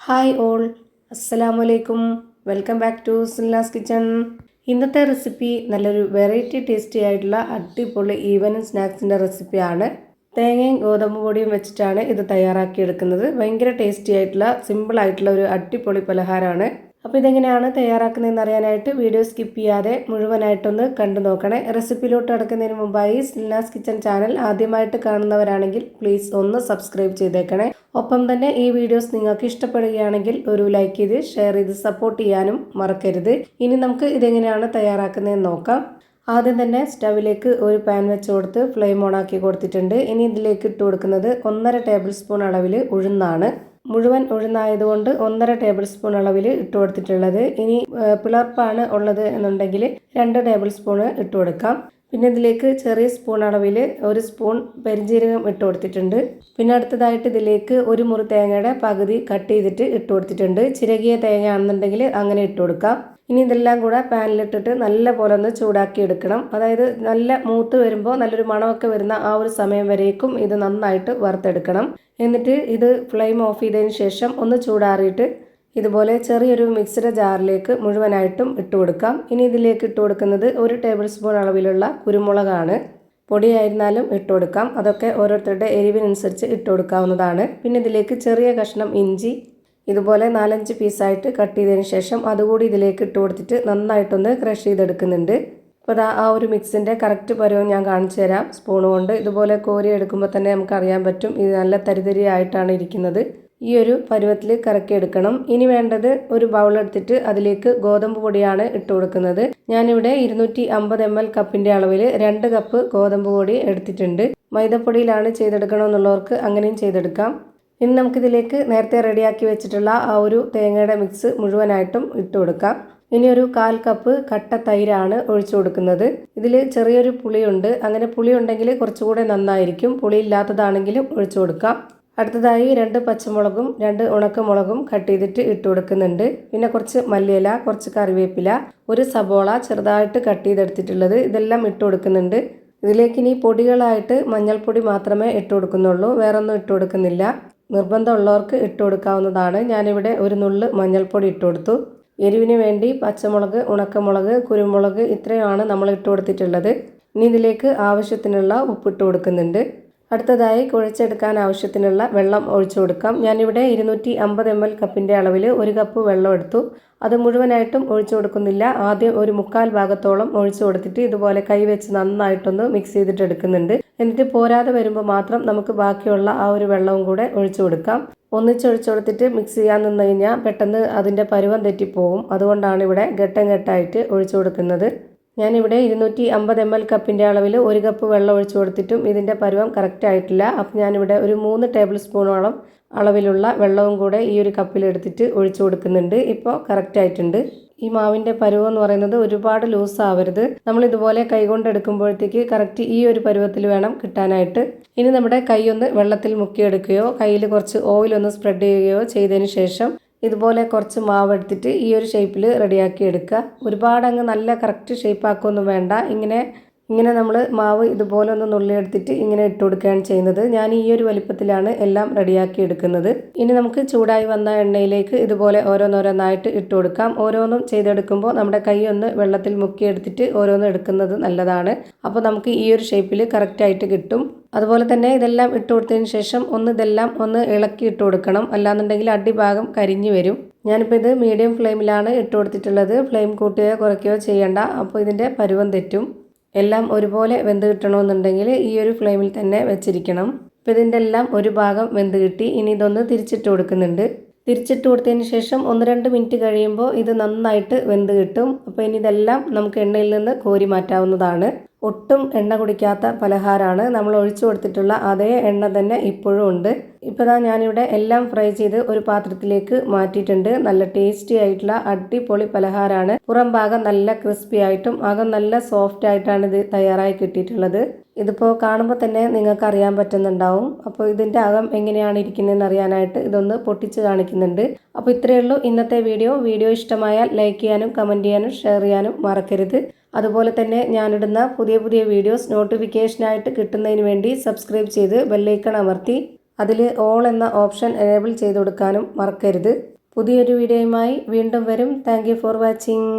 Hi all, അസ്സലാമലൈക്കും. Welcome back to Sulnaz kitchen. ഇന്നത്തെ recipe നല്ലൊരു വെറൈറ്റി ടേസ്റ്റി ആയിട്ടുള്ള അടിപൊളി ഈവനിങ് സ്നാക്സിൻ്റെ റെസിപ്പിയാണ്. തേങ്ങയും ഗോതമ്പ് പൊടിയും വെച്ചിട്ടാണ് ഇത് തയ്യാറാക്കിയെടുക്കുന്നത്. ഭയങ്കര ടേസ്റ്റി ആയിട്ടുള്ള സിമ്പിളായിട്ടുള്ള ഒരു അടിപൊളി പലഹാരമാണ്. അപ്പോൾ ഇതെങ്ങനെയാണ് തയ്യാറാക്കുന്നതെന്ന് അറിയാനായിട്ട് വീഡിയോ സ്കിപ്പ് ചെയ്യാതെ മുഴുവനായിട്ടൊന്ന് കണ്ടു നോക്കണേ. റെസിപ്പിയിലോട്ട് കിടക്കുന്നതിന് മുമ്പായി സുൽനാസ് കിച്ചൺ ചാനൽ ആദ്യമായിട്ട് കാണുന്നവരാണെങ്കിൽ പ്ലീസ് ഒന്ന് സബ്സ്ക്രൈബ് ചെയ്തേക്കണേ. ഒപ്പം തന്നെ ഈ വീഡിയോസ് നിങ്ങൾക്ക് ഇഷ്ടപ്പെടുകയാണെങ്കിൽ ഒരു ലൈക്ക് ചെയ്ത് ഷെയർ ചെയ്ത് സപ്പോർട്ട് ചെയ്യാനും മറക്കരുത്. ഇനി നമുക്ക് ഇതെങ്ങനെയാണ് തയ്യാറാക്കുന്നതെന്ന് നോക്കാം. ആദ്യം തന്നെ സ്റ്റവിലേക്ക് ഒരു പാൻ വെച്ച് കൊടുത്ത് ഫ്ലെയിം ഓൺ ആക്കി കൊടുത്തിട്ടുണ്ട്. ഇനി ഇതിലേക്ക് ഇട്ട് കൊടുക്കുന്നത് 1.5 ടേബിൾ സ്പൂൺ അളവിൽ ഉഴുന്നാണ്. മുഴുവൻ ഉഴുന്നായതുകൊണ്ട് 1.5 ടേബിൾ സ്പൂൺ അളവിൽ ഇട്ട് കൊടുത്തിട്ടുള്ളത്. ഇനി പിളർപ്പാണ് ഉള്ളത് എന്നുണ്ടെങ്കിൽ 2 ടേബിൾ സ്പൂൺ ഇട്ട് കൊടുക്കാം. പിന്നെ ഇതിലേക്ക് ചെറിയ സ്പൂൺ അളവിൽ 1 സ്പൂൺ പെരിഞ്ജീരകം ഇട്ട് കൊടുത്തിട്ടുണ്ട്. പിന്നെ അടുത്തതായിട്ട് ഇതിലേക്ക് 1 മുറി തേങ്ങയുടെ പകുതി കട്ട് ചെയ്തിട്ട് ഇട്ട് കൊടുത്തിട്ടുണ്ട്. ചിരകിയ തേങ്ങ ആണെന്നുണ്ടെങ്കിൽ അങ്ങനെ ഇട്ട് കൊടുക്കാം. ഇനി ഇതെല്ലാം കൂടെ പാനിലിട്ടിട്ട് നല്ല പോലെ ഒന്ന് ചൂടാക്കി എടുക്കണം. അതായത് നല്ല മൂത്ത് വരുമ്പോൾ നല്ലൊരു മണമൊക്കെ വരുന്ന ആ ഒരു സമയം വരേക്കും ഇത് നന്നായിട്ട് വറുത്തെടുക്കണം. എന്നിട്ട് ഇത് ഫ്ലെയിം ഓഫ് ചെയ്തതിന് ശേഷം ഒന്ന് ചൂടാറിയിട്ട് ഇതുപോലെ ചെറിയൊരു മിക്സിയുടെ ജാറിലേക്ക് മുഴുവനായിട്ടും ഇട്ട് കൊടുക്കാം. ഇനി ഇതിലേക്ക് ഇട്ട് കൊടുക്കുന്നത് 1 ടേബിൾ സ്പൂൺ അളവിലുള്ള കുരുമുളകാണ്. പൊടിയായിരുന്നാലും ഇട്ട് കൊടുക്കാം. അതൊക്കെ ഓരോരുത്തരുടെ എരിവിനനുസരിച്ച് ഇട്ട് കൊടുക്കാവുന്നതാണ്. പിന്നെ ഇതിലേക്ക് ചെറിയ കഷ്ണം ഇഞ്ചി ഇതുപോലെ 4-5 പീസായിട്ട് കട്ട് ചെയ്തതിന് ശേഷം അതുകൂടി ഇതിലേക്ക് ഇട്ട് കൊടുത്തിട്ട് നന്നായിട്ടൊന്ന് ക്രഷ് ചെയ്തെടുക്കുന്നുണ്ട്. അപ്പോൾ ആ ഒരു മിക്സിൻ്റെ കറക്റ്റ് പരുവം ഞാൻ കാണിച്ചു തരാം. സ്പൂൺ കൊണ്ട് ഇതുപോലെ കോരി എടുക്കുമ്പോൾ തന്നെ നമുക്ക് അറിയാൻ പറ്റും ഇത് നല്ല തരിതരി ആയിട്ടാണ് ഇരിക്കുന്നത്. ഈ ഒരു പരുവത്തിൽ കറക്കി എടുക്കണം. ഇനി വേണ്ടത് ഒരു ബൗൾ എടുത്തിട്ട് അതിലേക്ക് ഗോതമ്പ് പൊടിയാണ് ഇട്ട് കൊടുക്കുന്നത്. ഞാനിവിടെ 250 ml കപ്പിൻ്റെ അളവിൽ 2 കപ്പ് ഗോതമ്പ് പൊടി എടുത്തിട്ടുണ്ട്. മൈദപ്പൊടിയിലാണ് ചെയ്തെടുക്കണമെന്നുള്ളവർക്ക് അങ്ങനെയും ചെയ്തെടുക്കാം. ഇനി നമുക്കിതിലേക്ക് നേരത്തെ റെഡിയാക്കി വെച്ചിട്ടുള്ള ആ ഒരു തേങ്ങയുടെ മിക്സ് മുഴുവനായിട്ടും ഇട്ട് കൊടുക്കാം. ഇനി ഒരു 1/4 കപ്പ് കട്ട തൈരാണ് ഒഴിച്ചു കൊടുക്കുന്നത്. ഇതിൽ ചെറിയൊരു പുളിയുണ്ട്. അങ്ങനെ പുളി ഉണ്ടെങ്കിൽ കുറച്ചുകൂടെ നന്നായിരിക്കും. പുളി ഇല്ലാത്തതാണെങ്കിലും ഒഴിച്ചു കൊടുക്കാം. അടുത്തതായി 2 പച്ചമുളകും 2 ഉണക്കമുളകും കട്ട് ചെയ്തിട്ട് ഇട്ട് കൊടുക്കുന്നുണ്ട്. പിന്നെ കുറച്ച് മല്ലിയില, കുറച്ച് കറിവേപ്പില, 1 സബോള ചെറുതായിട്ട് കട്ട് ചെയ്തെടുത്തിട്ടുള്ളത് ഇതെല്ലാം ഇട്ട് കൊടുക്കുന്നുണ്ട്. ഇതിലേക്ക് ഇനി പൊടികളായിട്ട് മഞ്ഞൾപ്പൊടി മാത്രമേ ഇട്ട് കൊടുക്കുന്നുള്ളൂ, വേറൊന്നും ഇട്ട് കൊടുക്കുന്നില്ല. നിർബന്ധമുള്ളവർക്ക് ഇട്ട് കൊടുക്കാവുന്നതാണ്. ഞാനിവിടെ 1 നുള്ള് മഞ്ഞൾപ്പൊടി ഇട്ട് കൊടുത്തു. എരിവിന് വേണ്ടി പച്ചമുളക്, ഉണക്കമുളക്, കുരുമുളക് ഇത്രയുമാണ് നമ്മൾ ഇട്ട് കൊടുത്തിട്ടുള്ളത്. ഇനി ഇതിലേക്ക് ആവശ്യത്തിനുള്ള ഉപ്പിട്ട് കൊടുക്കുന്നുണ്ട്. അടുത്തതായി കുഴച്ചെടുക്കാൻ ആവശ്യത്തിനുള്ള വെള്ളം ഒഴിച്ചു കൊടുക്കാം. ഞാനിവിടെ 250 ml കപ്പിൻ്റെ അളവിൽ 1 കപ്പ് വെള്ളം എടുത്തു. അത് മുഴുവനായിട്ടും ഒഴിച്ചു കൊടുക്കുന്നില്ല. ആദ്യം ഒരു 1/4 ഭാഗത്തോളം ഒഴിച്ചു കൊടുത്തിട്ട് ഇതുപോലെ കൈവച്ച് നന്നായിട്ടൊന്ന് മിക്സ് ചെയ്തിട്ട് എടുക്കുന്നുണ്ട്. എന്നിട്ട് പോരാതെ വരുമ്പോൾ മാത്രം നമുക്ക് ബാക്കിയുള്ള ആ ഒരു വെള്ളവും കൂടെ ഒഴിച്ചു കൊടുക്കാം. ഒന്നിച്ചൊഴിച്ചു കൊടുത്തിട്ട് മിക്സ് ചെയ്യാൻ നിന്ന് കഴിഞ്ഞാൽ പെട്ടെന്ന് അതിൻ്റെ പരുവം തെറ്റിപ്പോവും. അതുകൊണ്ടാണ് ഇവിടെ ഘട്ടം ഘട്ടമായിട്ട് ഒഴിച്ചു കൊടുക്കുന്നത്. ഞാനിവിടെ 250 ml കപ്പിൻ്റെ അളവിൽ 1 കപ്പ് വെള്ളം ഒഴിച്ചു കൊടുത്തിട്ടും ഇതിൻ്റെ പരുവം കറക്റ്റ് ആയിട്ടില്ല. അപ്പം ഞാനിവിടെ ഒരു 3 ടേബിൾ സ്പൂണോളം അളവിലുള്ള വെള്ളവും കൂടെ ഈ ഒരു കപ്പിലെടുത്തിട്ട് ഒഴിച്ചു കൊടുക്കുന്നുണ്ട്. ഇപ്പോൾ കറക്റ്റ് ആയിട്ടുണ്ട്. ഈ മാവിൻ്റെ പരുവം എന്ന് പറയുന്നത് ഒരുപാട് ലൂസ് ആവരുത്. നമ്മൾ ഇതുപോലെ കൈകൊണ്ട് എടുക്കുമ്പോഴത്തേക്ക് കറക്റ്റ് ഈ ഒരു പരുവത്തിൽ വേണം കിട്ടാനായിട്ട്. ഇനി നമ്മുടെ കൈ ഒന്ന് വെള്ളത്തിൽ മുക്കിയെടുക്കുകയോ കയ്യിൽ കുറച്ച് ഓയിലൊന്ന് സ്പ്രെഡ് ചെയ്യുകയോ ചെയ്തതിന് ശേഷം ഇതുപോലെ കുറച്ച് മാവ് എടുത്തിട്ട് ഈ ഒരു ഷേപ്പിൽ റെഡിയാക്കി എടുക്കുക. ഒരുപാട് അങ്ങ് നല്ല കറക്റ്റ് ഷേപ്പാക്കൊന്നും വേണ്ട. ഇങ്ങനെ നമ്മൾ മാവ് ഇതുപോലെ ഒന്ന് നുള്ളിയെടുത്തിട്ട് ഇങ്ങനെ ഇട്ട് കൊടുക്കുകയാണ് ചെയ്യുന്നത്. ഞാൻ ഈ ഒരു വലിപ്പത്തിലാണ് എല്ലാം റെഡിയാക്കി എടുക്കുന്നത്. ഇനി നമുക്ക് ചൂടായി വന്ന എണ്ണയിലേക്ക് ഇതുപോലെ ഓരോന്നോരോന്നായിട്ട് ഇട്ട് കൊടുക്കാം. ഓരോന്നും ചെയ്തെടുക്കുമ്പോൾ നമ്മുടെ കൈ ഒന്ന് വെള്ളത്തിൽ മുക്കിയെടുത്തിട്ട് ഓരോന്നും എടുക്കുന്നത് നല്ലതാണ്. അപ്പോൾ നമുക്ക് ഈ ഒരു ഷേപ്പിൽ കറക്റ്റായിട്ട് കിട്ടും. അതുപോലെ തന്നെ ഇതെല്ലാം ഇട്ട് കൊടുത്തതിന് ശേഷം ഇതെല്ലാം ഒന്ന് ഇളക്കി ഇട്ട് കൊടുക്കണം. അല്ലാന്നുണ്ടെങ്കിൽ അടിഭാഗം കരിഞ്ഞു വരും. ഞാനിപ്പോൾ ഇത് മീഡിയം ഫ്ലെയിമിലാണ് ഇട്ട് കൊടുത്തിട്ടുള്ളത്. ഫ്ലെയിം കൂട്ടുകയോ കുറയ്ക്കുകയോ ചെയ്യണ്ട. അപ്പോൾ ഇതിൻ്റെ പരുവം തെറ്റും. എല്ലാം ഒരുപോലെ വെന്ത് കിട്ടണമെന്നുണ്ടെങ്കിൽ ഈ ഒരു ഫ്ലെയിമിൽ തന്നെ വെച്ചിരിക്കണം. ഇപ്പോൾ ഇതിൻ്റെ എല്ലാം ഒരു ഭാഗം വെന്ത് കിട്ടി. ഇനി ഇതൊന്ന് തിരിച്ചിട്ട് കൊടുക്കുന്നുണ്ട്. തിരിച്ചിട്ട് കൊടുത്തതിന് ശേഷം 1-2 മിനിറ്റ് കഴിയുമ്പോൾ ഇത് നന്നായിട്ട് വെന്ത് കിട്ടും. അപ്പോൾ ഇനി ഇതെല്ലാം നമുക്ക് എണ്ണയിൽ നിന്ന് കോരി മാറ്റാവുന്നതാണ്. ഒട്ടും എണ്ണ കുടിക്കാത്ത പലഹാരമാണ്. നമ്മൾ ഒഴിച്ചു കൊടുത്തിട്ടുള്ള അതേ എണ്ണ തന്നെ ഇപ്പോഴും ഉണ്ട്. ഇപ്പോൾ ഞാനിവിടെ എല്ലാം ഫ്രൈ ചെയ്ത് ഒരു പാത്രത്തിലേക്ക് മാറ്റിയിട്ടുണ്ട്. നല്ല ടേസ്റ്റി ആയിട്ടുള്ള അടിപൊളി പലഹാരമാണ്. പുറം ഭാഗം നല്ല ക്രിസ്പി ആയിട്ടും അകം നല്ല സോഫ്റ്റ് ആയിട്ടാണ് ഇത് തയ്യാറായി കിട്ടിയിട്ടുള്ളത്. ഇതിപ്പോൾ കാണുമ്പോൾ തന്നെ നിങ്ങൾക്ക് അറിയാൻ പറ്റുന്നുണ്ടാവും. അപ്പോൾ ഇതിൻ്റെ അകം എങ്ങനെയാണ് ഇരിക്കുന്നതെന്ന് അറിയാനായിട്ട് ഇതൊന്ന് പൊട്ടിച്ച് കാണിക്കുന്നുണ്ട്. അപ്പോൾ ഇത്രയേ ഉള്ളൂ ഇന്നത്തെ വീഡിയോ ഇഷ്ടമായാൽ ലൈക്ക് ചെയ്യാനും കമൻറ്റ് ചെയ്യാനും ഷെയർ ചെയ്യാനും മറക്കരുത്. അതുപോലെ തന്നെ ഞാനിടുന്ന പുതിയ വീഡിയോസ് നോട്ടിഫിക്കേഷനായിട്ട് കിട്ടുന്നതിന് വേണ്ടി സബ്സ്ക്രൈബ് ചെയ്ത് ബെല്ലൈക്കൺ അമർത്തി അതിൽ ഓൾ എന്ന ഓപ്ഷൻ എനേബിൾ ചെയ്ത് കൊടുക്കാനും മറക്കരുത്. പുതിയൊരു വീഡിയോയുമായി വീണ്ടും വരും. Thank you for watching.